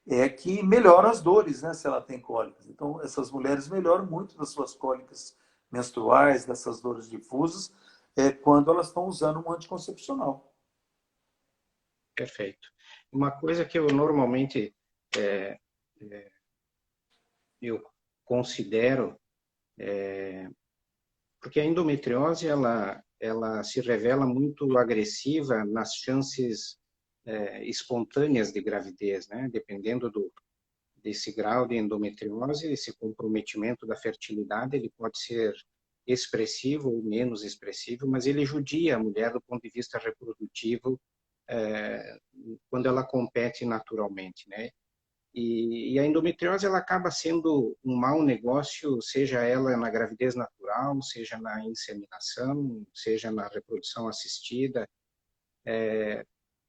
é que melhora as dores, né, se ela tem cólicas. Então, essas mulheres melhoram muito das suas cólicas menstruais, dessas dores difusas, quando elas estão usando um anticoncepcional. Perfeito. Uma coisa que eu normalmente é, eu considero, porque a endometriose ela se revela muito agressiva nas chances espontâneas de gravidez, né? Dependendo desse grau de endometriose, esse comprometimento da fertilidade, ele pode ser expressivo ou menos expressivo, mas ele judia a mulher do ponto de vista reprodutivo quando ela compete naturalmente, né? E a endometriose ela acaba sendo um mau negócio, seja ela na gravidez natural, seja na inseminação, seja na reprodução assistida.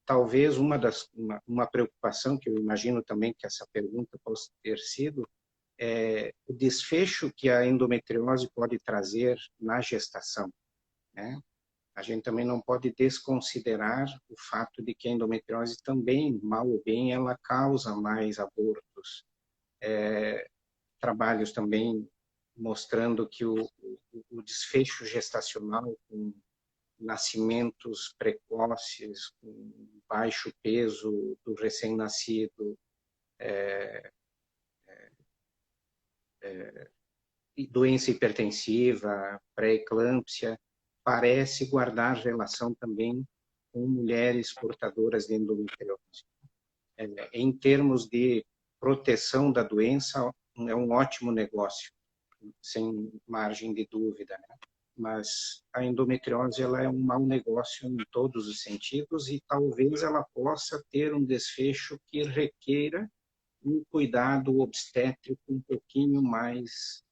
Talvez uma preocupação que eu imagino também que essa pergunta possa ter sido é o desfecho que a endometriose pode trazer na gestação, né? A gente também não pode desconsiderar o fato de que a endometriose também, mal ou bem, ela causa mais abortos. Trabalhos também mostrando que o desfecho gestacional com nascimentos precoces, com baixo peso do recém-nascido, doença hipertensiva, pré-eclâmpsia, parece guardar relação também com mulheres portadoras de endometriose. Em termos de proteção da doença, é um ótimo negócio, sem margem de dúvida, né? Mas a endometriose ela é um mau negócio em todos os sentidos e talvez ela possa ter um desfecho que requeira um cuidado obstétrico um pouquinho mais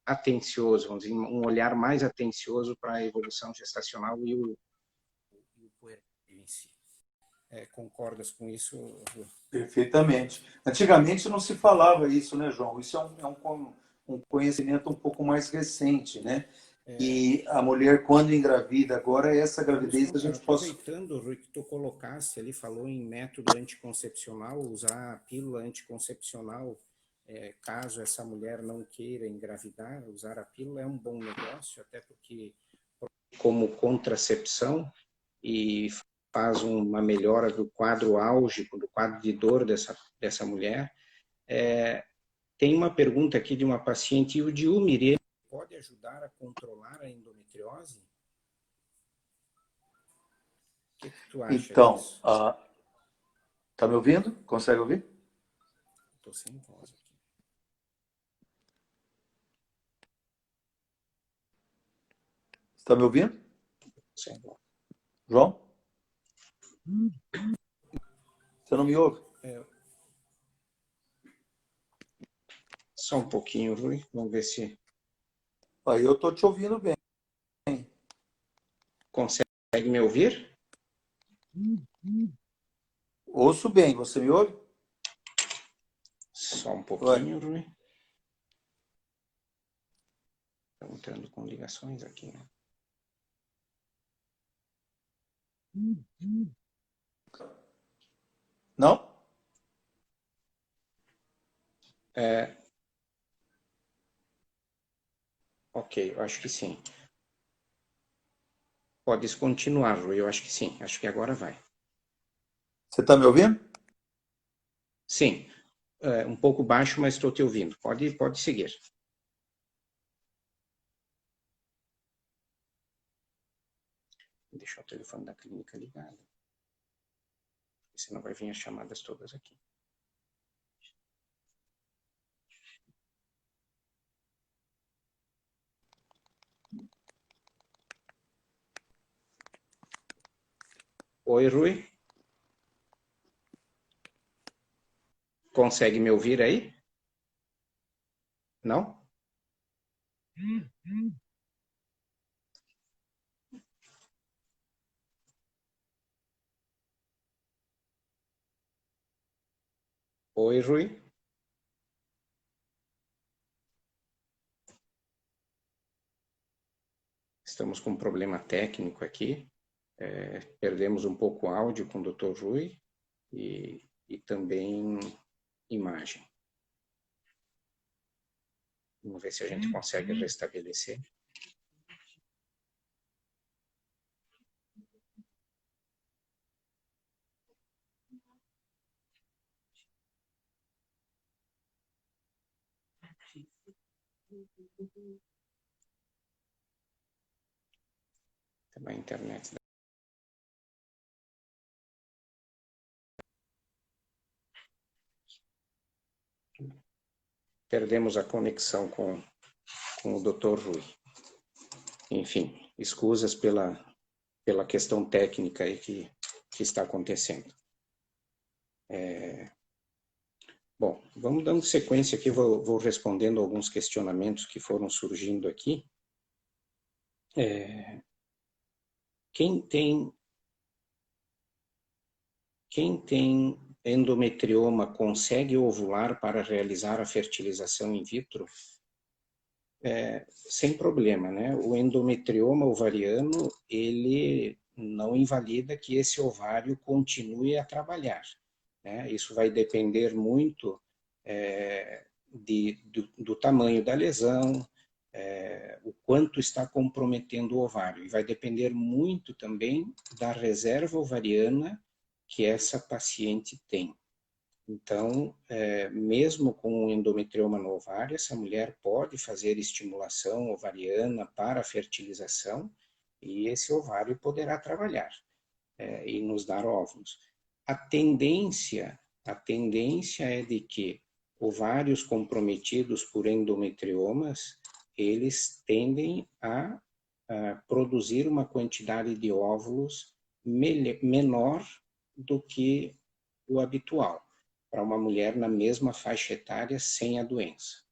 atencioso, vamos dizer, um olhar mais atencioso para a evolução gestacional e o puerpério em si. Concordas com isso, Ru? Perfeitamente. Antigamente não se falava isso, né, João? Isso um conhecimento um pouco mais recente, né? E a mulher, quando engravida, agora essa gravidez a gente pode. Aproveitando, Rui, que tu colocasse ali, falou em método anticoncepcional, usar a pílula anticoncepcional, caso essa mulher não queira engravidar, usar a pílula é um bom negócio, até porque como contracepção e faz uma melhora do quadro álgico, do quadro de dor dessa mulher. Tem uma pergunta aqui de uma paciente, o diumirê pode ajudar a controlar a endometriose? O que tu acha Então, disso? tá me ouvindo? Consegue ouvir? Estou sem voz aqui. Está me ouvindo? Sem voz. João? Você não me ouve? Só um pouquinho, Rui. Vamos ver se Aí eu estou te ouvindo bem. consegue me ouvir. Ouço bem, você me ouve? Só um pouquinho, Rui. Estou entrando com ligações aqui, né? Não? Ok, eu acho que sim. Podes continuar, Rui, eu acho que sim. Acho que agora vai. Você está me ouvindo? Sim, um pouco baixo, mas estou te ouvindo. Pode seguir. Deixar o telefone da clínica ligado. Senão vai vir as chamadas todas aqui. Oi, Rui. Consegue me ouvir aí? Não? Oi, Rui. Estamos com um problema técnico aqui. Perdemos um pouco o áudio com o Dr. Rui e também imagem. Vamos ver se a gente consegue restabelecer. Também a internet. Perdemos a conexão com o Dr. Rui. Enfim, escusas pela questão técnica aí que está acontecendo. Bom, vamos dando sequência aqui, vou respondendo alguns questionamentos que foram surgindo aqui. Quem tem endometrioma consegue ovular para realizar a fertilização in vitro? Sem problema, né? O endometrioma ovariano, ele não invalida que esse ovário continue a trabalhar, né? Isso vai depender muito do tamanho da lesão, o quanto está comprometendo o ovário. E vai depender muito também da reserva ovariana que essa paciente tem. Então, mesmo com endometrioma no ovário, essa mulher pode fazer estimulação ovariana para a fertilização e esse ovário poderá trabalhar e nos dar óvulos. A tendência é de que ovários comprometidos por endometriomas, eles tendem a produzir uma quantidade de óvulos menor do que o habitual para uma mulher na mesma faixa etária sem a doença,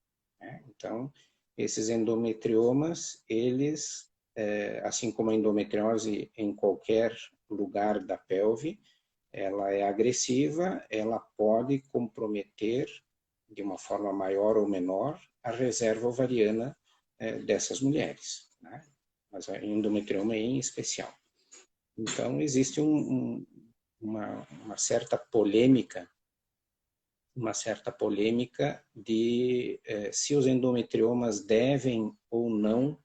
né? Então, esses endometriomas, eles, assim como a endometriose em qualquer lugar da pelve, ela é agressiva, ela pode comprometer de uma forma maior ou menor a reserva ovariana dessas mulheres, né? Mas a endometrioma em especial. Então, existe uma certa polêmica de se os endometriomas devem ou não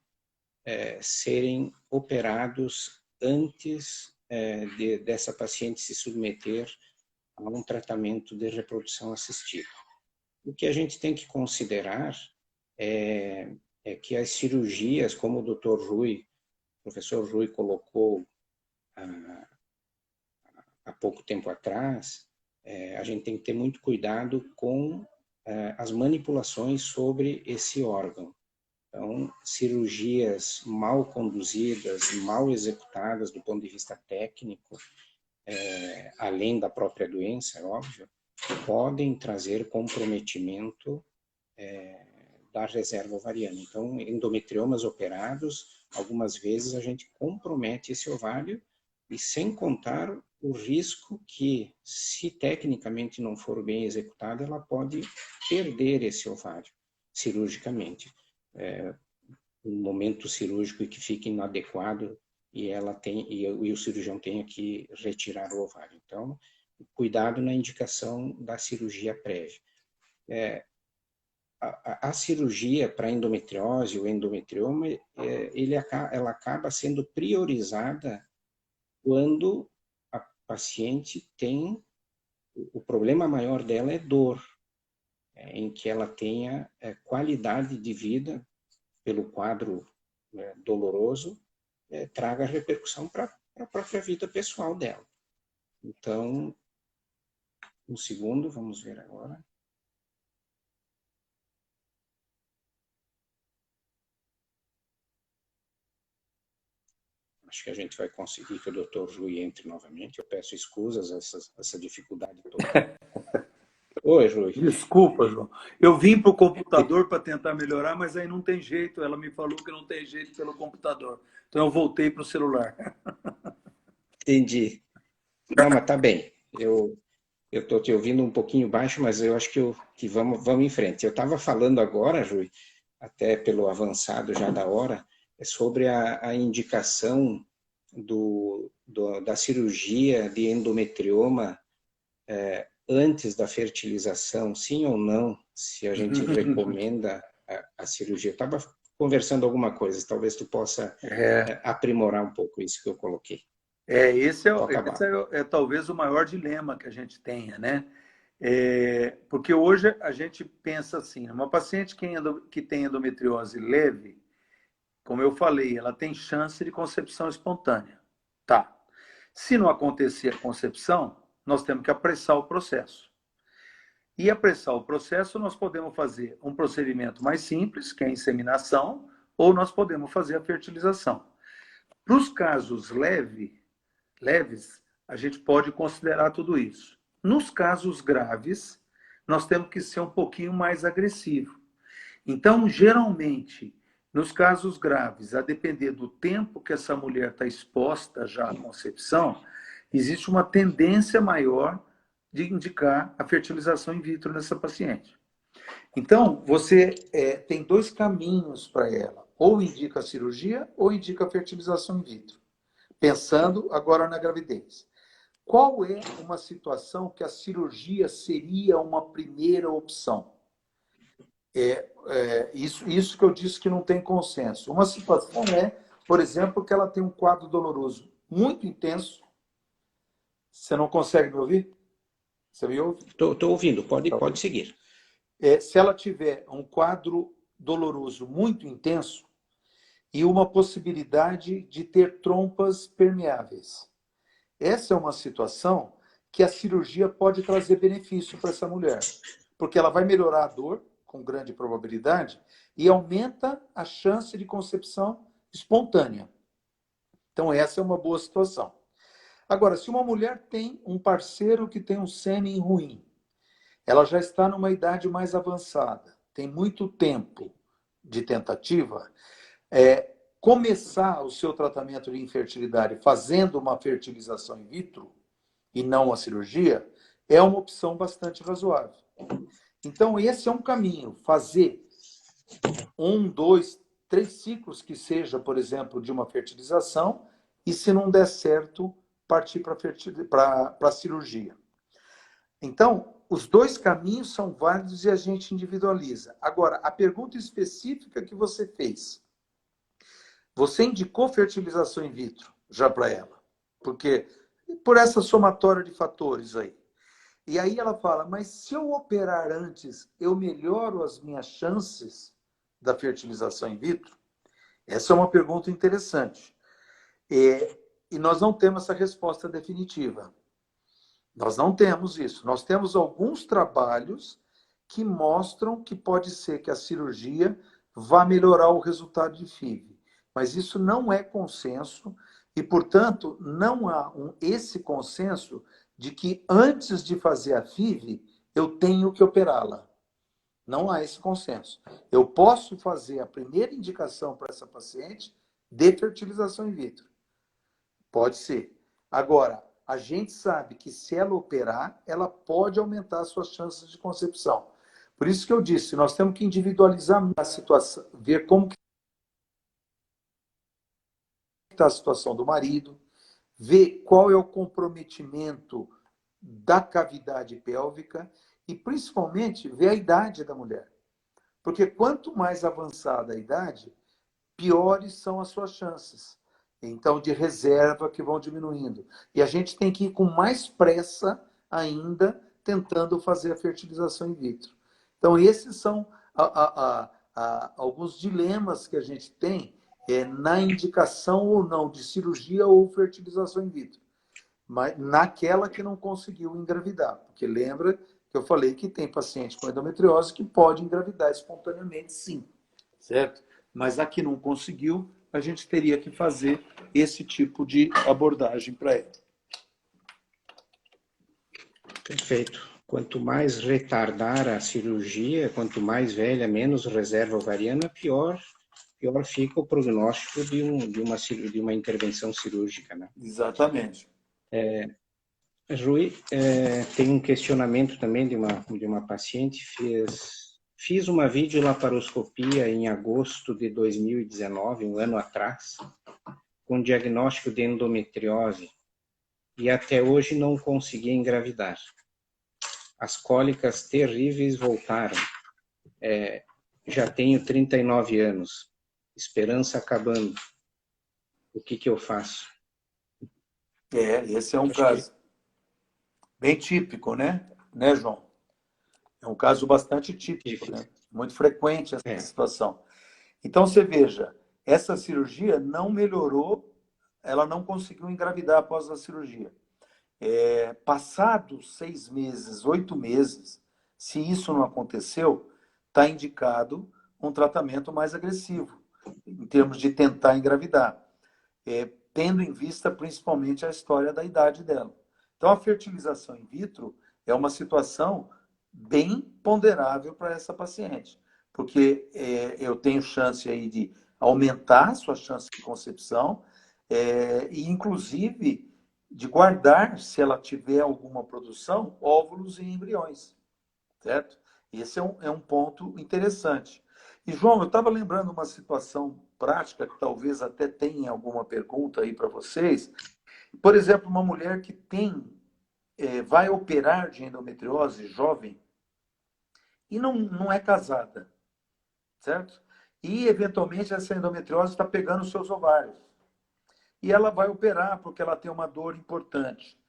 serem operados antes dessa paciente se submeter a um tratamento de reprodução assistida. O que a gente tem que considerar é que as cirurgias, como o Dr. Rui, o professor Rui colocou há pouco tempo atrás, a gente tem que ter muito cuidado com as manipulações sobre esse órgão. Então, cirurgias mal conduzidas, mal executadas do ponto de vista técnico, além da própria doença, é óbvio, podem trazer comprometimento da reserva ovariana. Então, endometriomas operados, algumas vezes a gente compromete esse ovário e sem contar o risco que, se tecnicamente não for bem executado, ela pode perder esse ovário cirurgicamente. Um momento cirúrgico que fique inadequado e o cirurgião tenha que retirar o ovário. Então, cuidado na indicação da cirurgia prévia. a cirurgia para endometriose, o endometrioma, ela acaba sendo priorizada quando a paciente tem, o problema maior dela é dor, em que ela tenha qualidade de vida pelo quadro doloroso, traga repercussão para a própria vida pessoal dela. Então, um segundo, vamos ver agora. Acho que a gente vai conseguir que o Dr. Rui entre novamente. Eu peço escusas essa dificuldade toda. Oi, Rui. Desculpa, João. Eu vim para o computador para tentar melhorar, mas aí não tem jeito. Ela me falou que não tem jeito pelo computador. Então eu voltei para o celular. Entendi. Não, mas tá bem. Eu estou te ouvindo um pouquinho baixo, mas eu acho que vamos em frente. Eu estava falando agora, Rui, até pelo avançado já da hora, sobre a indicação da cirurgia de endometrioma antes da fertilização, sim ou não, se a gente recomenda a cirurgia. Eu estava conversando alguma coisa, talvez tu possa aprimorar um pouco isso que eu coloquei. Esse é talvez o maior dilema que a gente tenha, né? Porque hoje a gente pensa assim, uma paciente que tem endometriose leve, como eu falei, ela tem chance de concepção espontânea. Tá. Se não acontecer a concepção, nós temos que apressar o processo. E apressar o processo, nós podemos fazer um procedimento mais simples, que é a inseminação, ou nós podemos fazer a fertilização. Para os casos leves, a gente pode considerar tudo isso. Nos casos graves, nós temos que ser um pouquinho mais agressivo. Então, geralmente, nos casos graves, a depender do tempo que essa mulher está exposta já à concepção, existe uma tendência maior de indicar a fertilização in vitro nessa paciente. Então, você tem dois caminhos para ela. Ou indica a cirurgia, ou indica a fertilização in vitro. Pensando agora na gravidez. Qual é uma situação que a cirurgia seria uma primeira opção? Isso que eu disse que não tem consenso. Uma situação por exemplo, que ela tem um quadro doloroso muito intenso. Você não consegue me ouvir? Você me ouve? Estou ouvindo, pode seguir. Se ela tiver um quadro doloroso muito intenso e uma possibilidade de ter trompas permeáveis. Essa é uma situação que a cirurgia pode trazer benefício para essa mulher, porque ela vai melhorar a dor, com grande probabilidade, e aumenta a chance de concepção espontânea. Então, essa é uma boa situação. Agora, se uma mulher tem um parceiro que tem um sêmen ruim, ela já está numa idade mais avançada, tem muito tempo de tentativa, começar o seu tratamento de infertilidade fazendo uma fertilização in vitro e não a cirurgia é uma opção bastante razoável. Então, esse é um caminho, fazer 1, 2, 3 ciclos que seja, por exemplo, de uma fertilização e, se não der certo, partir para a cirurgia. Então, os dois caminhos são válidos e a gente individualiza. Agora, a pergunta específica que você fez, você indicou fertilização in vitro já para ela, porque por essa somatória de fatores aí. E aí ela fala, mas se eu operar antes, eu melhoro as minhas chances da fertilização in vitro? Essa é uma pergunta interessante. E nós não temos essa resposta definitiva. Nós não temos isso. Nós temos alguns trabalhos que mostram que pode ser que a cirurgia vá melhorar o resultado de FIV. Mas isso não é consenso e, portanto, não há esse consenso de que antes de fazer a FIV, eu tenho que operá-la. Não há esse consenso. Eu posso fazer a primeira indicação para essa paciente de fertilização in vitro. Pode ser. Agora, a gente sabe que se ela operar, ela pode aumentar as suas chances de concepção. Por isso que eu disse, nós temos que individualizar a situação, ver como que está a situação do marido, ver qual é o comprometimento da cavidade pélvica e, principalmente, ver a idade da mulher. Porque quanto mais avançada a idade, piores são as suas chances. Então, de reserva que vão diminuindo. E a gente tem que ir com mais pressa ainda tentando fazer a fertilização in vitro. Então, esses são alguns dilemas que a gente tem na indicação ou não de cirurgia ou fertilização in vitro. Mas naquela que não conseguiu engravidar. Porque lembra que eu falei que tem paciente com endometriose que pode engravidar espontaneamente, sim. Certo? Mas a que não conseguiu, a gente teria que fazer esse tipo de abordagem para ela. Perfeito. Quanto mais retardar a cirurgia, quanto mais velha, menos reserva ovariana, pior fica o prognóstico de uma intervenção cirúrgica, né? Exatamente. Rui, tem um questionamento também de uma paciente. Fiz uma videolaparoscopia em agosto de 2019, um ano atrás, com diagnóstico de endometriose, e até hoje não consegui engravidar. As cólicas terríveis voltaram. Já tenho 39 anos. Esperança acabando. O que eu faço? Esse é um caso bem típico, né, João? É um caso bastante típico, né? Muito frequente essa situação. Então, você veja, essa cirurgia não melhorou, ela não conseguiu engravidar após a cirurgia. Passados 6 meses, 8 meses, se isso não aconteceu, está indicado um tratamento mais agressivo, em termos de tentar engravidar, tendo em vista principalmente a história da idade dela. Então, a fertilização in vitro é uma situação bem ponderável para essa paciente, porque eu tenho chance aí de aumentar a sua chance de concepção e, inclusive, de guardar, se ela tiver alguma produção, óvulos e embriões, certo? Esse é um ponto interessante. E, João, eu estava lembrando uma situação prática, que talvez até tenha alguma pergunta aí para vocês. Por exemplo, uma mulher que vai operar de endometriose jovem e não é casada, certo? E, eventualmente, essa endometriose está pegando os seus ovários. E ela vai operar porque ela tem uma dor importante.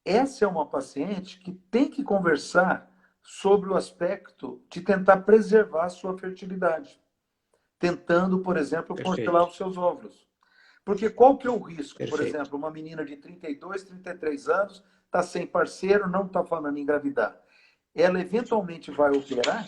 Essa é uma paciente que tem que conversar sobre o aspecto de tentar preservar a sua fertilidade, tentando, por exemplo, congelar os seus óvulos. Porque qual que é o risco? Por exemplo, uma menina de 32, 33 anos, está sem parceiro, não está falando em engravidar. Ela eventualmente vai operar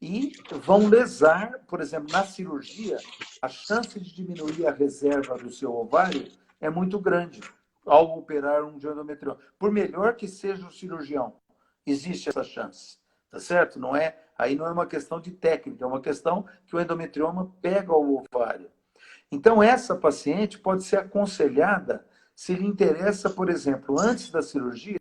e vão lesar, por exemplo, na cirurgia, a chance de diminuir a reserva do seu ovário é muito grande ao operar um de endometriose. Por melhor que seja o cirurgião, existe essa chance, tá certo? Aí não é uma questão de técnica, é uma questão que o endometrioma pega o ovário. Então, essa paciente pode ser aconselhada, se lhe interessa, por exemplo, antes da cirurgia,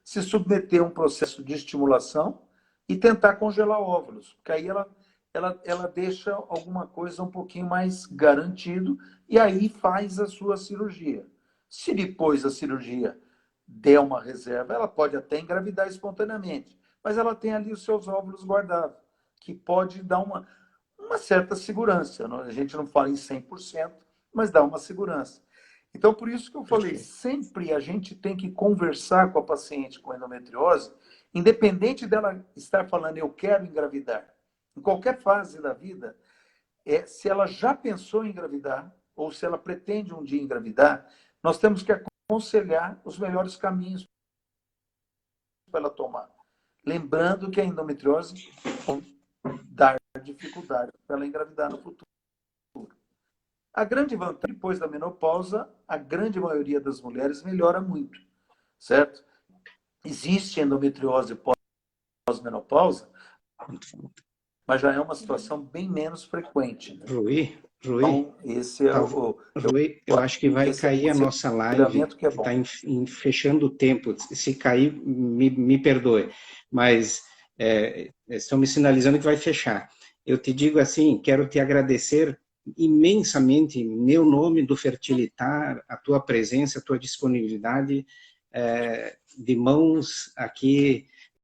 se submeter a um processo de estimulação e tentar congelar óvulos, porque aí ela deixa alguma coisa um pouquinho mais garantido e aí faz a sua cirurgia. Se depois da cirurgia der uma reserva, ela pode até engravidar espontaneamente, mas ela tem ali os seus óvulos guardados, que pode dar uma certa segurança. A gente não fala em 100%, mas dá uma segurança. Então, por isso que eu falei, sempre a gente tem que conversar com a paciente com endometriose, independente dela estar falando, eu quero engravidar. Em qualquer fase da vida, se ela já pensou em engravidar, ou se ela pretende um dia engravidar, nós temos que aconselhar os melhores caminhos para ela tomar. Lembrando que a endometriose pode dar dificuldade para ela engravidar no futuro. A grande vantagem, depois da menopausa, a grande maioria das mulheres melhora muito, certo? Existe endometriose pós-menopausa, mas já é uma situação bem menos frequente. Né? Rui, então, esse é Rui, eu acho que vai cair a nossa live, que está fechando o tempo. Se cair, me perdoe, mas estão me sinalizando que vai fechar. Eu te digo assim, quero te agradecer imensamente, em meu nome do Fertilitar, a tua presença, a tua disponibilidade, de mãos aqui